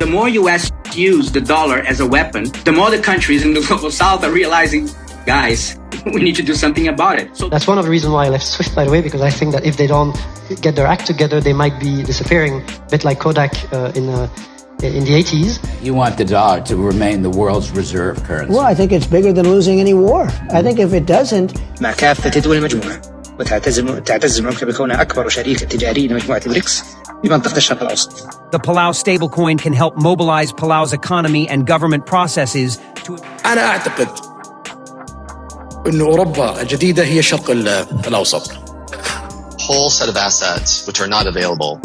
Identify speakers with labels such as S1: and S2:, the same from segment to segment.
S1: The more US use the dollar as a weapon, the more the countries in the global south are realizing, guys, we need to do something about it.
S2: So that's one of the reasons why I left Swift, by the way, because I think that if they don't get their act together, they might be disappearing, a bit like Kodak in the 80s.
S3: You want the dollar to remain the world's reserve currency.
S4: Well, I think it's bigger than losing any war. I think if it doesn't...
S5: مع كافة دول المجموعة وتعتز المملكة بكونها أكبر شريك تجاري لمجموعة البريكس بمنطقة الشرق الأوسط.
S6: The Palau stablecoin can help mobilize Palau's economy and government processes to...
S7: أنا أعتقد أن أوروبا الجديدة هي الشرق الأوسط.
S8: Whole set of assets which are not available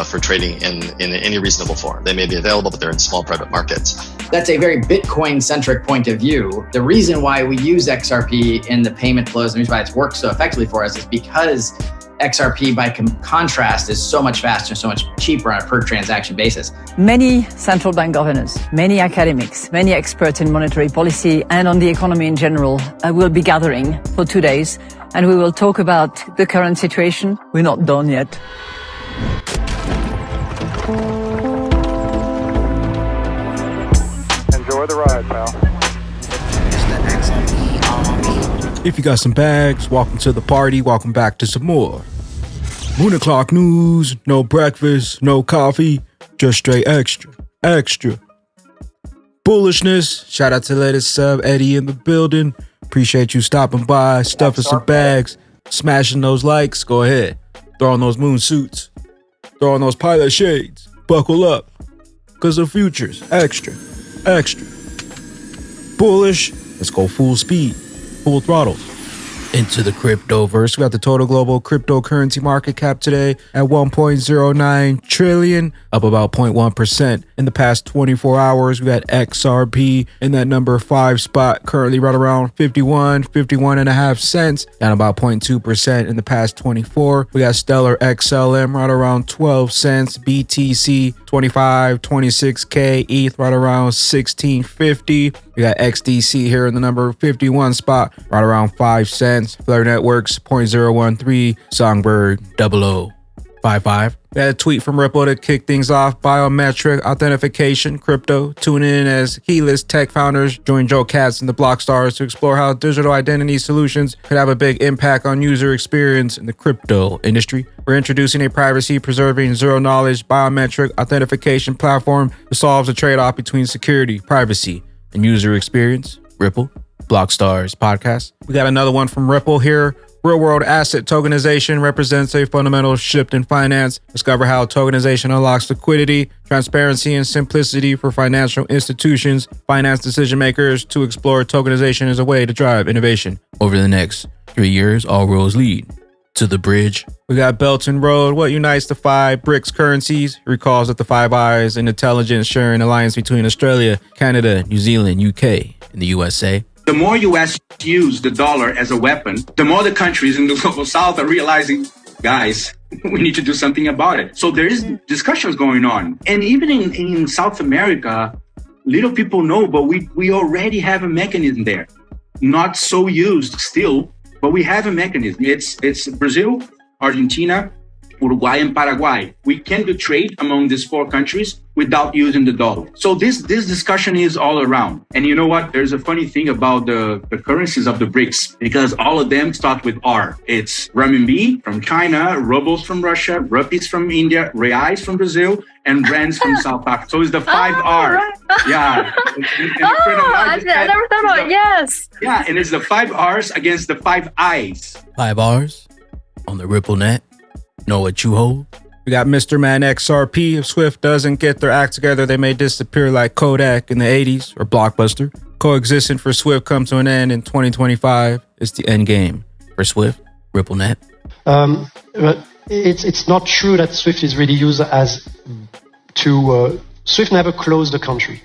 S8: for trading in any reasonable form. They may be available, but they're in small private markets.
S9: That's a very Bitcoin-centric point of view. The reason why we use XRP in the payment flows, and the reason why it's worked so effectively for us is because XRP, by contrast, is so much faster, so much cheaper on a per transaction basis.
S10: Many central bank governors, many academics, many experts in monetary policy and on the economy in general will be gathering for 2 days, and we will talk about the current situation. We're not done yet.
S11: Enjoy the ride, pal.
S12: If you got some bags, welcome to the party, welcome back to some more. Moon o'clock news, no breakfast, no coffee, just straight extra. Bullishness, shout out to latest sub, Eddie in the building. Appreciate you stopping by, stuffing some bags, smashing those likes, go ahead. Throw on those moon suits, throw on those pilot shades, buckle up, cause the future's extra. Bullish, let's go full speed. Full throttle into the cryptoverse. We got the total global cryptocurrency market cap today at 1.09 trillion, up about 0.1%. In the past 24 hours, we got XRP in that number 5 spot, currently right around 51 and a half cents, down about 0.2% in the past 24. We got Stellar XLM right around 12 cents, BTC 26K, ETH right around 1650. We got XDC here in the number 51 spot, right around 5 cents. Flare Networks 0.013, Songbird 0055. We had a tweet from Ripple to kick things off. Biometric authentication, crypto. Tune in as keyless tech founders join Joe Katz and the Blockstars to explore how digital identity solutions could have a big impact on user experience in the crypto industry. We're introducing a privacy-preserving, zero-knowledge biometric authentication platform that solves the trade-off between security, privacy, and user experience. Ripple, Blockstars podcast. We got another one from Ripple here. Real-world asset tokenization represents a fundamental shift in finance. Discover how tokenization unlocks liquidity, transparency, and simplicity for financial institutions, finance decision makers to explore tokenization as a way to drive innovation. Over the next 3 years, all roads lead to the bridge. We got Belt and Road. What unites the 5 BRICS currencies? It recalls that the Five Eyes, an intelligence sharing alliance between Australia, Canada, New Zealand, UK, and the USA.
S1: The more US use the dollar as a weapon, the more the countries in the global south are realizing, guys, we need to do something about it. So there is discussions going on. And even in South America, little people know, but we already have a mechanism there. Not so used still, but we have a mechanism. It's Brazil, Argentina, Uruguay, and Paraguay. We can do trade among these 4 countries without using the dollar. So this discussion is all around. And you know what? There's a funny thing about the currencies of the BRICS, because all of them start with R. It's renminbi from China, rubles from Russia, rupees from India, reais from Brazil, and rands from South Africa. So it's the 5 R.
S13: Right.
S1: Yeah.
S13: I never thought about it. Yes.
S1: Yeah, and it's the 5 R's against the 5 I's.
S12: 5 R's on the Ripple net. Know what you hold? We got Mr. Man XRP. If Swift doesn't get their act together, they may disappear like Kodak in the 80s or Blockbuster. Coexistence for Swift comes to an end in 2025. It's the end game for Swift, RippleNet.
S2: But it's not true that Swift is really used as to... Swift never closed the country.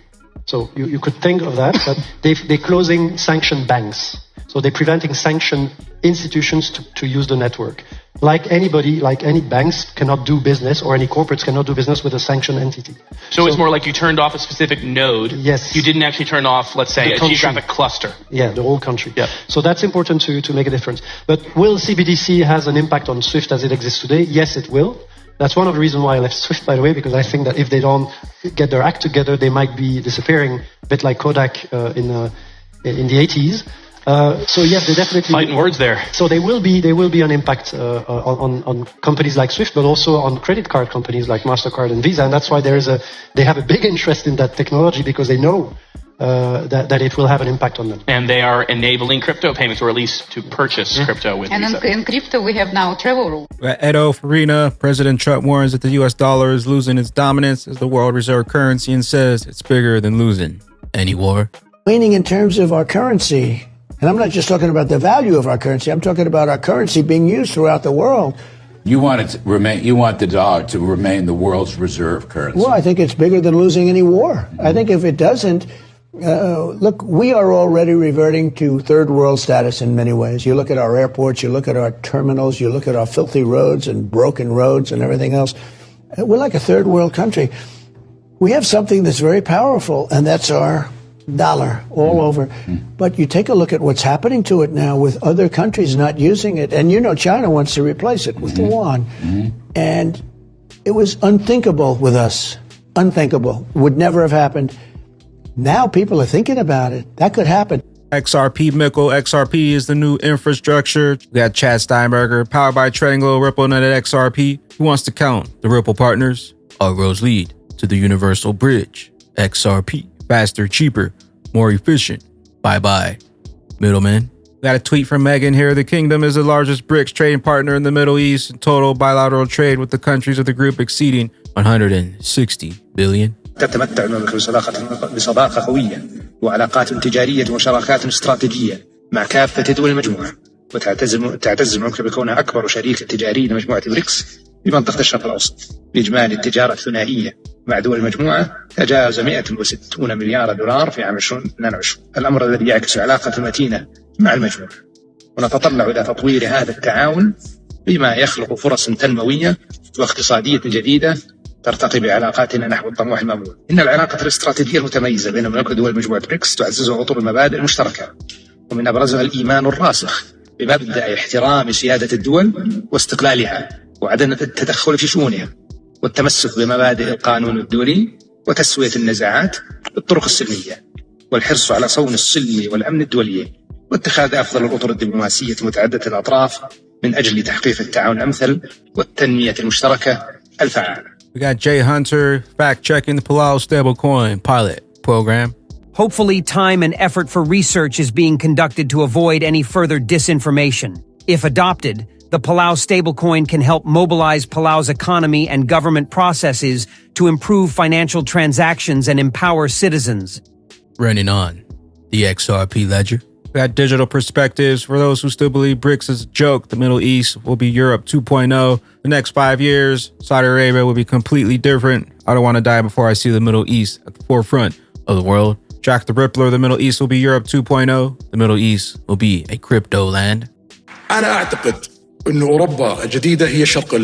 S2: So you could think of that, but they're closing sanctioned banks. So they're preventing sanctioned institutions to use the network. Like anybody, like any banks cannot do business, or any corporates cannot do business with a sanctioned entity.
S14: So it's more like you turned off a specific node.
S2: Yes.
S14: You didn't actually turn off, let's say, a geographic cluster.
S2: Yeah, the whole country.
S14: Yeah.
S2: So that's important to make a difference. But will CBDC has an impact on Swift as it exists today? Yes, it will. That's one of the reasons why I left Swift, by the way, because I think that if they don't get their act together, they might be disappearing, a bit like Kodak in the 80s. So yes, they definitely
S14: fighting words there.
S2: So there will be an impact on companies like Swift, but also on credit card companies like MasterCard and Visa, and that's why they have a big interest in that technology, because they know that it will have an impact on them.
S14: And they are enabling crypto payments, or at least to purchase crypto with Visa.
S11: And in crypto, we have now travel rules.
S12: Edo Farina, President Trump warns that the U.S. dollar is losing its dominance as the world reserve currency and says it's bigger than losing any war.
S4: Meaning in terms of our currency, and I'm not just talking about the value of our currency, I'm talking about our currency being used throughout the world.
S3: You want it to remain. You want the dollar to remain the world's reserve currency.
S4: Well, I think it's bigger than losing any war. I think if it doesn't, look, we are already reverting to third world status in many ways. You look at our airports, you look at our terminals, you look at our filthy roads and broken roads and everything else. We're like a third world country. We have something that's very powerful, and that's our dollar all over. But you take a look at what's happening to it now with other countries not using it. And you know, China wants to replace it with the yuan. And it was unthinkable with us. Unthinkable. Would never have happened. Now people are thinking about it. That could happen.
S12: XRP Mickle. XRP is the new infrastructure. We got Chad Steinberger, powered by Trading Low RippleNet at XRP. Who wants to count the Ripple partners? Our roads lead to the universal bridge. XRP. Faster, cheaper, more efficient. Bye-bye, middlemen. Got a tweet from Megan here. The kingdom is the largest BRICS trading partner in the Middle East. Total bilateral trade with the countries of the group exceeding 160 billion.
S5: تتمتع المملكة بصداقة قوية وعلاقات تجارية وشراكات استراتيجية مع كافة دول المجموعة، وتعتز المملكة بكونها أكبر شريك تجاري لمجموعة بريكس بمنطقة الشرق الأوسط. بإجمالي التجارة الثنائية مع دول المجموعة تجاوز 160 مليار دولار في عام 2022، الأمر الذي يعكس علاقة متينة مع المجموعة. ونتطلع إلى تطوير هذا التعاون بما يخلق فرص تنموية واقتصادية جديدة ترتقي بعلاقاتنا نحو الطموح المأمول. إن العلاقة الاستراتيجية المتميزة بين المملكة ودول مجموعة بريكس تعززها أطر المبادئ المشتركة، ومن أبرزها الإيمان الراسخ بمبدأ احترام سيادة الدول واستقلالها وعدم التدخل في شؤونها، والتمسك بمبادئ القانون الدولي وتسوية النزاعات بالطرق السلمية، والحرص على صون السلم والأمن الدولي، واتخاذ أفضل الأطر الدبلوماسية متعددة الأطراف من أجل تحقيق التعاون الأمثل والتنمية المشتركة الفعالة.
S12: We got Jay Hunter fact-checking the Palau stablecoin pilot program.
S6: Hopefully, time and effort for research is being conducted to avoid any further disinformation. If adopted, the Palau stablecoin can help mobilize Palau's economy and government processes to improve financial transactions and empower citizens.
S12: Running on the XRP ledger. We got digital perspectives for those who still believe BRICS is a joke. The Middle East will be Europe 2.0. The next 5 years, Saudi Arabia will be completely different. I don't want to die before I see the Middle East at the forefront of the world. Jack the Rippler, the Middle East will be Europe 2.0. The Middle East will be a crypto land.
S7: أنا أعتقد أن أوروبا الجديدة هي الشرق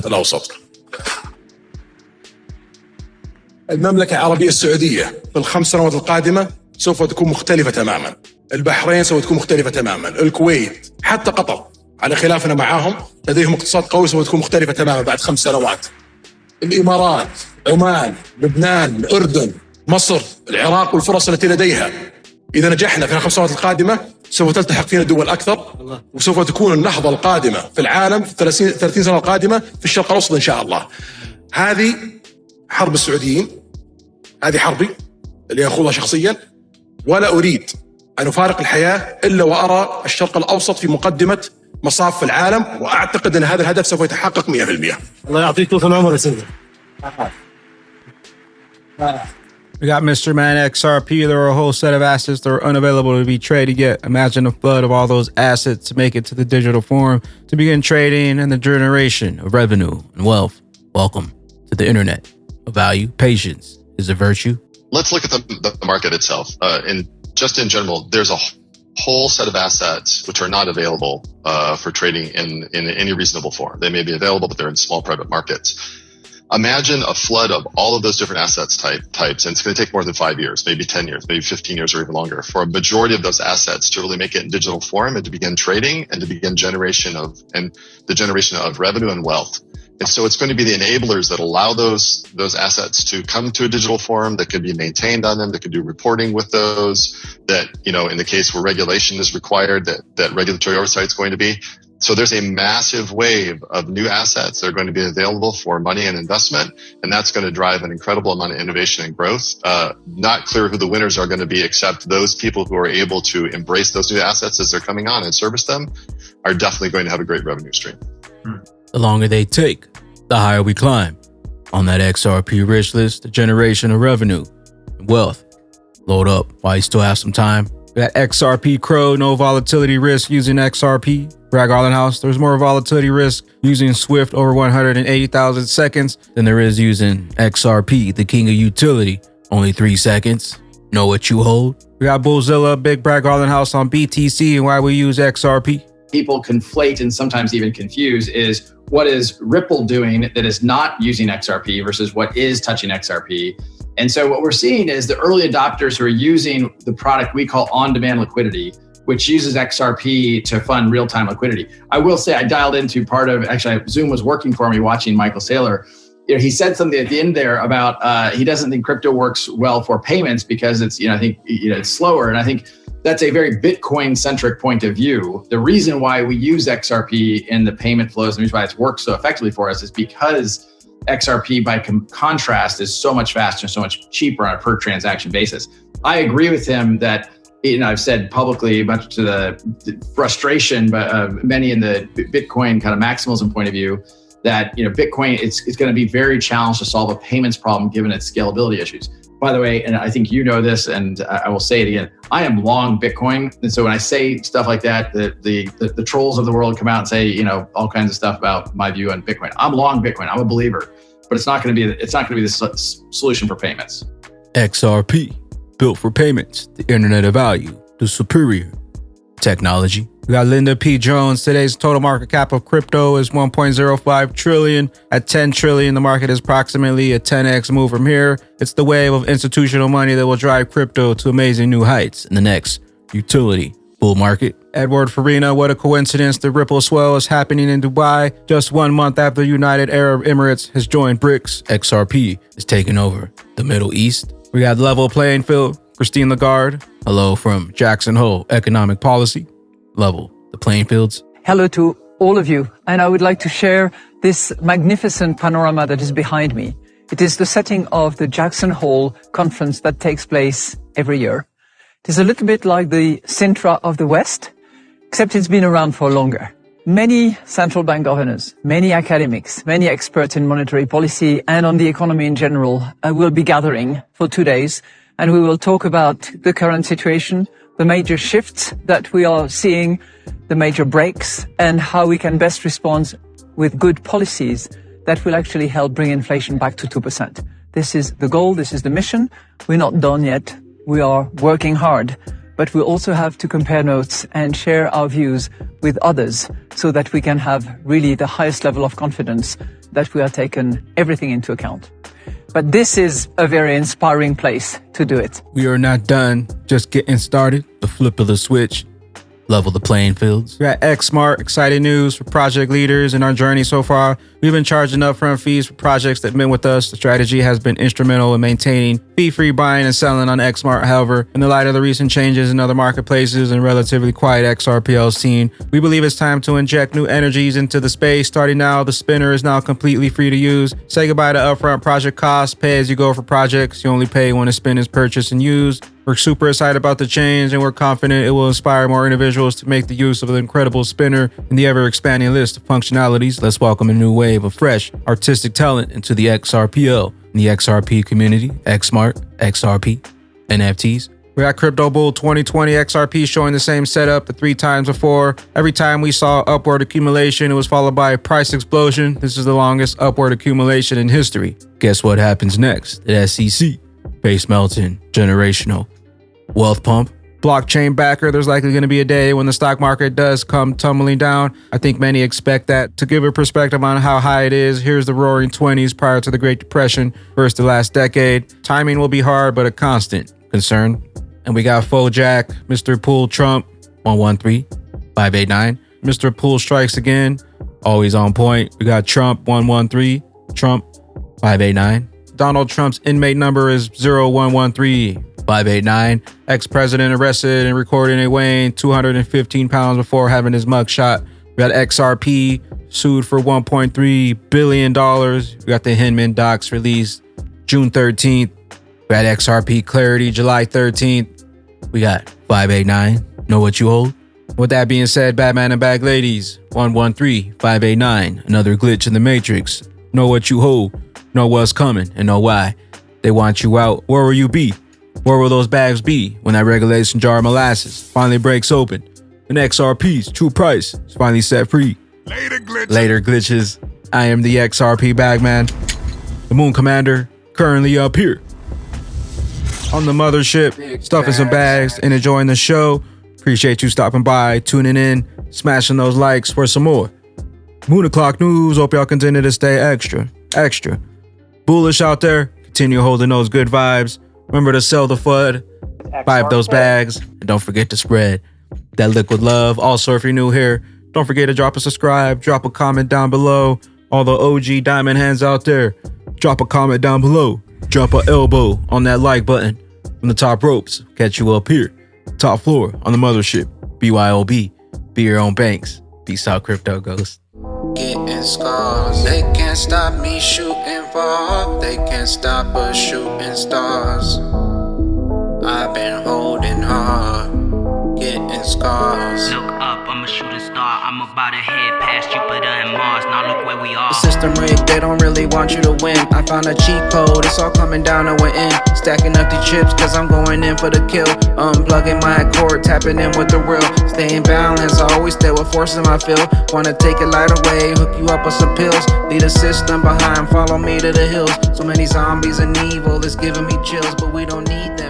S7: الأوسط. المملكة العربية السعودية في ال5 سنوات القادمة سوف تكون مختلفة تماما. البحرين سوف تكون مختلفة تماما. الكويت حتى قطر على خلافنا معاهم لديهم اقتصاد قوي سوف تكون مختلفة تماما بعد 5 سنوات. الإمارات، عمان، لبنان، الأردن، مصر، العراق والفرص التي لديها. إذا نجحنا في ال5 سنوات القادمة سوف تلتحق فينا دول أكثر، وسوف تكون النهضة القادمة في العالم في 30 سنة القادمة في الشرق الأوسط إن شاء الله. هذه حرب السعوديين، هذه حربي اللي أخوضها شخصيا، ولا أريد أن أفارق الحياة إلا وأرى الشرق الأوسط في مقدمة مصاف في العالم، وأعتقد أن هذا الهدف سوف يتحقق 100%.
S2: الله يعطيك طول العمر يا سيدي.
S12: We got Mr. Man XRP. There are a whole set of assets that are unavailable to be traded yet. Imagine the flood of all those assets to make it to the digital form to begin trading and the generation of revenue and wealth. Welcome to the internet of value. Patience is a virtue.
S8: Let's look at the market itself. In general, there's a whole set of assets which are not available for trading in any reasonable form. They may be available, but they're in small private markets. Imagine a flood of all of those different assets types, and it's going to take more than 5 years, maybe 10 years, maybe 15 years or even longer for a majority of those assets to really make it in digital form and to begin trading and to begin the generation of revenue and wealth. And so it's going to be the enablers that allow those assets to come to a digital form, that can be maintained on them, that can do reporting with those, that, in the case where regulation is required, that regulatory oversight is going to be. So there's a massive wave of new assets that are going to be available for money and investment, and that's going to drive an incredible amount of innovation and growth. Not clear who the winners are going to be, except those people who are able to embrace those new assets as they're coming on and service them are definitely going to have a great revenue stream.
S12: The longer they take, the higher we climb. On that XRP rich list, the generation of revenue and wealth. Load up while you still have some time. We got XRP Crow, no volatility risk using XRP. Bragg Garland House, there's more volatility risk using Swift over 180,000 seconds than there is using XRP, the king of utility. Only 3 seconds. Know what you hold? We got Bullzilla, Big Bragg Garland House on BTC and why we use XRP.
S9: People conflate and sometimes even confuse is what is Ripple doing that is not using XRP versus what is touching XRP. And so what we're seeing is the early adopters who are using the product we call on-demand liquidity, which uses XRP to fund real-time liquidity. I will say I dialed into part of, actually Zoom was working for me watching Michael Saylor. He said something at the end there about he doesn't think crypto works well for payments because it's, I think, it's slower. And I think that's a very Bitcoin-centric point of view. The reason why we use XRP in the payment flows, and the reason why it's worked so effectively for us is because XRP, by contrast, is so much faster, so much cheaper on a per transaction basis. I agree with him that, I've said publicly, much to the frustration of many in the Bitcoin kind of maximalism point of view, that Bitcoin it's going to be very challenged to solve a payments problem given its scalability issues. By the way, and I think this, and I will say it again, I am long Bitcoin. And so when I say stuff like that, the trolls of the world come out and say, all kinds of stuff about my view on Bitcoin. I'm long Bitcoin. I'm a believer, but it's not going to be the solution for payments.
S12: XRP, built for payments, the internet of value, the superior technology. We got Linda P. Jones. Today's total market cap of crypto is 1.05 trillion. At 10 trillion, the market is approximately a 10x move from here. It's the wave of institutional money that will drive crypto to amazing new heights in the next utility bull market. Edward Farina, what a coincidence. The Ripple swell is happening in Dubai just 1 month after the United Arab Emirates has joined BRICS. XRP is taking over the Middle East. We got level playing field. Christine Lagarde, hello from Jackson Hole Economic Policy. Level the playing fields.
S10: Hello to all of you, and I would like to share this magnificent panorama that is behind me. It is the setting of the Jackson Hole conference that takes place every year. It is a little bit like the Sintra of the West, except it's been around for longer. Many central bank governors, many academics, many experts in monetary policy and on the economy in general will be gathering for 2 days, and we will talk about the current situation, the major shifts that we are seeing, the major breaks, and how we can best respond with good policies that will actually help bring inflation back to 2%. This is the goal, this is the mission. We're not done yet. We are working hard, but we also have to compare notes and share our views with others so that we can have really the highest level of confidence that we are taking everything into account. But this is a very inspiring place to do it.
S12: We are not done, just getting started. The flip of the switch, level the playing fields. We got XSmart, exciting news for project leaders in our journey so far. We've been charging upfront fees for projects that have been with us. The strategy has been instrumental in maintaining fee-free buying and selling on XSmart. However, in the light of the recent changes in other marketplaces and relatively quiet XRPL scene, we believe it's time to inject new energies into the space. Starting now, the spinner is now completely free to use. Say goodbye to upfront project costs. Pay as you go for projects. You only pay when a spin is purchased and used. We're super excited about the change, and we're confident it will inspire more individuals to make the use of the incredible spinner and the ever-expanding list of functionalities. Let's welcome a new wave of fresh artistic talent into the XRPL and the XRP community. XSmart, XRP, NFTs. We're at Crypto Bull 2020 XRP showing the same setup the 3 times before. Every time we saw upward accumulation, it was followed by a price explosion. This is the longest upward accumulation in history. Guess what happens next? The SEC. Base melting, generational wealth pump. Blockchain backer, there's likely going to be a day when the stock market does come tumbling down. I think many expect that. To give a perspective on how high it is, here's the roaring 20s prior to the Great Depression versus the last decade. Timing will be hard, but a constant concern. And we got Fojack, Mr. Pool Trump, 113-589. Mr. Pool strikes again. always on point. We got Trump 113, Trump 589. Donald Trump's inmate number is 0113 589. Ex-president arrested and recorded and weighing 215 pounds before having his mug shot. We got XRP sued for $1.3 billion. We got the Hinman docs released June 13th. We got XRP Clarity July 13th. We got 589. Know what you hold? With that being said, Batman and Bag Ladies, 113 589. Another glitch in the Matrix. Know what you hold. Know what's coming and know why. They want you out. Where will you be? Where will those bags be when that regulation jar of molasses finally breaks open and XRP's true price is finally set free? Later glitches. I am the XRP Bagman, the Moon Commander, currently up here on the mothership, stuffing some bags and enjoying the show. Appreciate you stopping by, tuning in, smashing those likes for some more Moon O'Clock news. Hope y'all continue to stay extra bullish out there. Continue holding those good vibes. Remember to sell the FUD, buy up those bags, and don't forget to spread that liquid love. Also, if you're new here, don't forget to drop a subscribe, drop a comment down below. All the OG diamond hands out there, drop a comment down below. Drop an elbow on that like button from the top ropes. Catch you up here, top floor on the mothership. BYOB, be your own banks. Peace out, crypto ghost.
S15: Getting scars, they can't stop me shooting far. They can't stop us shooting stars. I've been holding hard, getting scars.
S16: Look up, I'm a shooting star. I'm about to head past Jupiter and Mars. Now look where we are.
S15: The system rigged, they don't really want you to win. I found a cheat code, it's all coming down to an end. Stacking up these chips, cause I'm going in for the kill. Unplugging my cord, tapping in with the real. Staying balanced, I always stay with forces I feel. Wanna take it light away, hook you up with some pills. Leave the system behind, follow me to the hills. So many zombies and evil, it's giving me chills, but we don't need them.